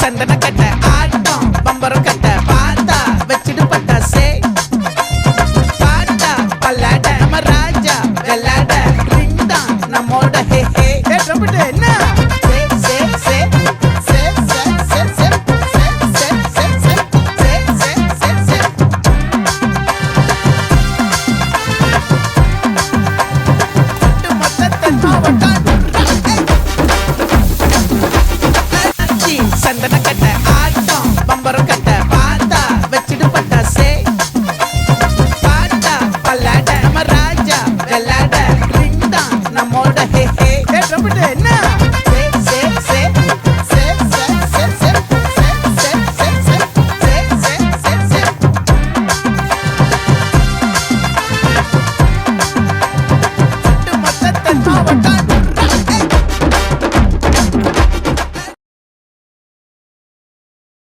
சந்தன கட்ட ஆட்டம் பம்பரம் கட்ட பாத்தா வச்சிடு பட்டாசே பாட்டா பல்லாட நம்ம ராஜா வெள்ளாட ரிங் தான் நம்மோட ஹே ஹே ட்ரம்பட் என்ன சே சே சே சே சே சே சே சே சே சே சே சே சே சட்டு மொத்தத்தை மாவட்டம் சந்தன கட்ட